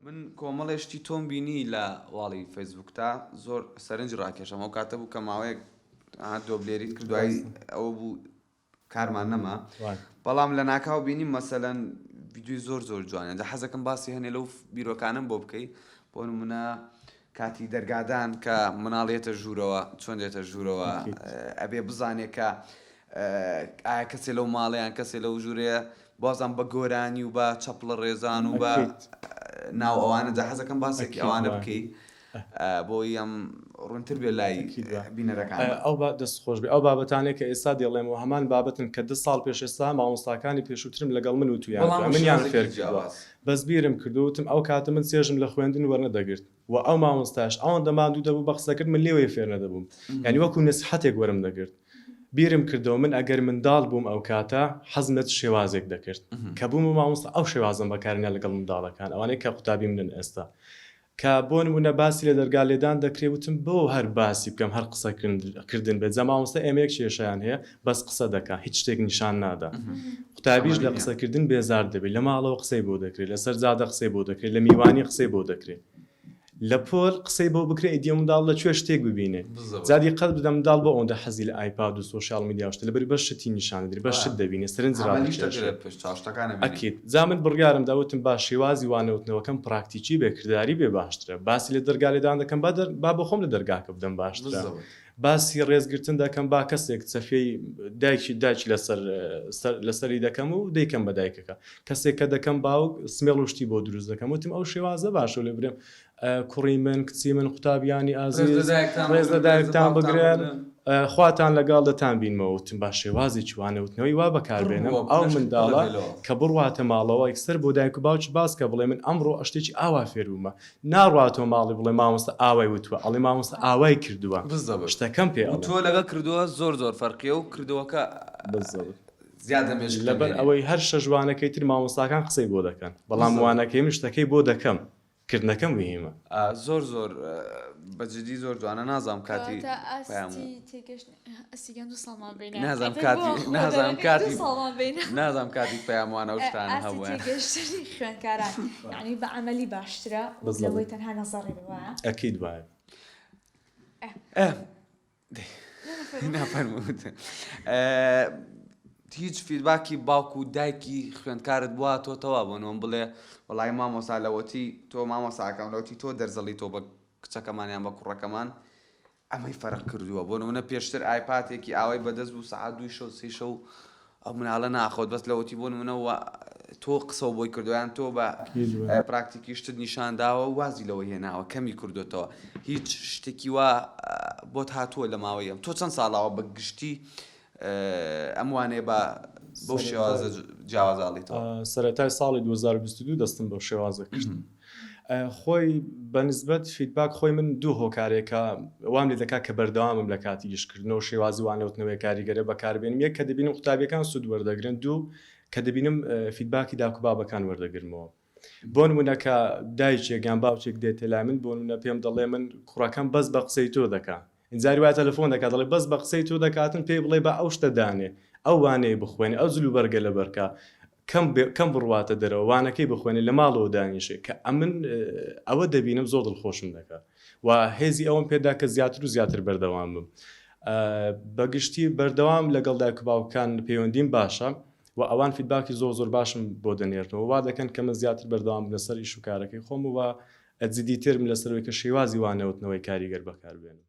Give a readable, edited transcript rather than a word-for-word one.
من کۆمەڵێشتی تۆم بینی لە واڵی فەیسبووکتا زۆر سەرنج ڕاکێشەم ئەو کاتە بوو کە ماوەیەک دۆبلێریت کردوای ئەوە بوو کارمان نەما بەڵام لە ناکاو بینیم مەسەلەن ڤیدیۆی زۆر جوانە جا حەزەکەم باسی هەنێ لەو بیرۆکانم بۆ بکەی بۆ نمونە کاتی دەرگادان کە مناڵێتە ژوورەوە چۆن دێتە ژوورەوە ئەبێ بزانێت کە ئایا کەسێ لەو ماڵەیان کەسێ لەو ژوورەیە بازان بە گۆرانی و بە چەپڵە ڕێزان و بە ناو ئەوانە جا حەزەکەم باسێکی ئەوانە بکەی بۆی ئەم ڕوونتر بێ لای بینەرەکان ئەو دەستخۆش بێ ئەو بابەتانێک کە ئێستا دێڵێمەوە هەمان بابەتن کە 2 ساڵ پێش ئێستا مامۆستاکانی پێشووترم لەگەڵ من و تویان منیان فێر بەس بیرم کردوتم ئەو کاتە من سێژم لە خوێندن وەرنەدەگرت و ئەو مامۆستاش ئەوەن دەماندوو دەبوو بە قسەکرد من لێوەی فێر نەدەبووم یعنی وەکو نسحەتێک وەرم دەگرت بیرم کردەوە من ئەگەر منداڵ بووم ئەو کاتە حەزم لە شێوازێک دەکرد کە بووم مامۆستا ئەو شێوازم بەکارێنە لەگەڵ منداڵەکان ئەوانەی کە قوتابی منن ئێستا کە بۆ نمونە باسی لە دەرگا لێدان دەکرێت وتم بۆ هەر باسی بکەم هەر قسەکردن بێت جە مامۆستا ئێمەیەک کێشەیان هەیە بەس قسە دەکا هیچ شتێک نیشان نادا قوتابیش لە قسەکردن بێزار دەبێت لە ماڵەوە قسەی بۆ دەکرێت لەسەر جادە قسەی بۆ دەکرێت لە میوانی قسەی بۆ دەکرێت لە پۆل قسەی بۆ بکرێت ئیدیە منداڵ لەکوێ شتێک ببینێ زادی قەت بدەم منداڵ بۆ ئەوەندە حەزی لە ئایپاد و سۆشیال میدیا شتە لەبەری بەش شتی نیشاندەدرێت بەش شت دەبینێت سەرنج ئەکید جا من بڕیارم داوتم با شێوازی وانەوتنەوەکەم پراکتیکی بێکردداری بێ باشترە باسی لە دەرگا لێدان دەکەم با بۆ خۆم لە دەرگاکە بدەم باشترە باسی ڕێزگرتن دەکەم با کەسێک چەفەی دایکی لەسەری دەکەم و دەیکەم بە دایکەکە کەسێک کە دەکەم باوک سمێڵ وشتی بۆ دروست دەکەم وتم ئەو شێوازە باشە لێ برێم کوڕی من کچی من قوتابیانی ئازیز ڕێز لە دایکتان بگرێن خواتان لەگەڵ دەتان بینمەوە وتم با شێوازی چوانەوتنەوەی وا بەکاربێنم ئەو منداڵە کە بڕواتە ماڵەوە یەکسەر بۆ دایک و باوکی باس کە بڵێ من ئەمڕۆ شتێکی ئاوا فێرومە ناڕاتەوە ماڵی بڵێ مامۆستا ئاوای وتووە ئەڵێ مامۆستا ئاوای کردووە شتەکەم پێ تۆ لەگەڵ کردووە زۆر فەرقیە و کردووەکە زیادە مێژ لەبەر ئەوەی هەر شەژوانەکەی تر مامۆستاکان قسەی بۆ دەکەن بەڵام وانەکەی من شتەکەی بۆ دەکەم کردنەکەم وهمە زۆر بەجددی زۆر جوانە نازام کاتی نازام کاتی پەیاموانە و شتانە هەبووە خوێندکاران یعنی بە عەمەلی باشترە لەوەی تەنها نەزەڕی وایە ئەکید وایە نافەرمووت هیچ فیدباکی باوکو و دایکی خوێندکارت بووە تۆتەوە بۆنەوەم بڵێ وەڵای مامۆستا لەوەتی تۆ مامۆستاکەم لەوەتی تۆ دەرزەڵی تۆ بە کچەکەمانیان بە کوڕەکەمان ئەمەی فەرق کردووە بۆ نمونە پێشتر ئایپاتێکی ئاوای بەدەست بوو سەعات 2 شەو 3 شەو ئەو مناڵە ناخۆت بەس لەوەتی بۆ نمونەوە تۆ قسە و بۆی کردویان تۆ بە پراکتیکی شتت نیشانداوە و وازی لەوە هێناوە کەمی کردوێتەوە هیچ شتێکی وا بۆت هاتووە لە ماوەیەم تۆ چەند ساڵاوە بە گشتی ئەم وانێ بە بۆ شێوازە جیاوازاڵیتەوە سەرەتای ساڵی 2022 دەستم بۆ شێوازە کرد خۆی بەنسبەت فیدباک خۆی من دوو هۆکارێکە وام لێ دەکات کە بەردەوامم لە کاتی گشتکردنەوە شێوازی وانەوتنەوەی کاریگەرە بەکاربێنم یەک کە دەبینم قوتابیەکان سوود وەردەگرن دوو کە دەبینم فیدباکی داوکو بابەکان وەردەگرمەوە بۆ نمونە کە دایکێک یان باوچێک دێتە لای من بۆ نمونە پێم دەڵێ من کوڕەکەم بەس بە قسەی تۆ دەکات ئینجاری وای تەلەفۆن دەکات دەڵێ بەس بە قسەی تۆ دەکاتن پێی بڵێ بە ئەو شتە دانێ ئەو وانەیە بخوێنێ ئەو زلو بەرگە لە بەرکە کەم بڕواتە دەرەوە وانەکەی بخوێنێ لە ماڵەوە دانیشێ کە ئەمن ئەوە دەبینم زۆر دڵخۆشم دەکات و هێزی ئەوم پێدا کە زیاتر و زیاتر بەردەوام بم بەگشتی بەردەوام لەگەڵ دایک و باوکان پەیوەندیم باشە و ئەوان فیدباکی زۆر باشم بۆ دەنێرنەوە وا دەکەن کە من زیاتر بەردەوام لەسەر ئیش و کارەکەی خۆم و جددیترم لەسەرەوەی کە شێوازی وانەوتنەوەی کاریگەر بەکاربێنم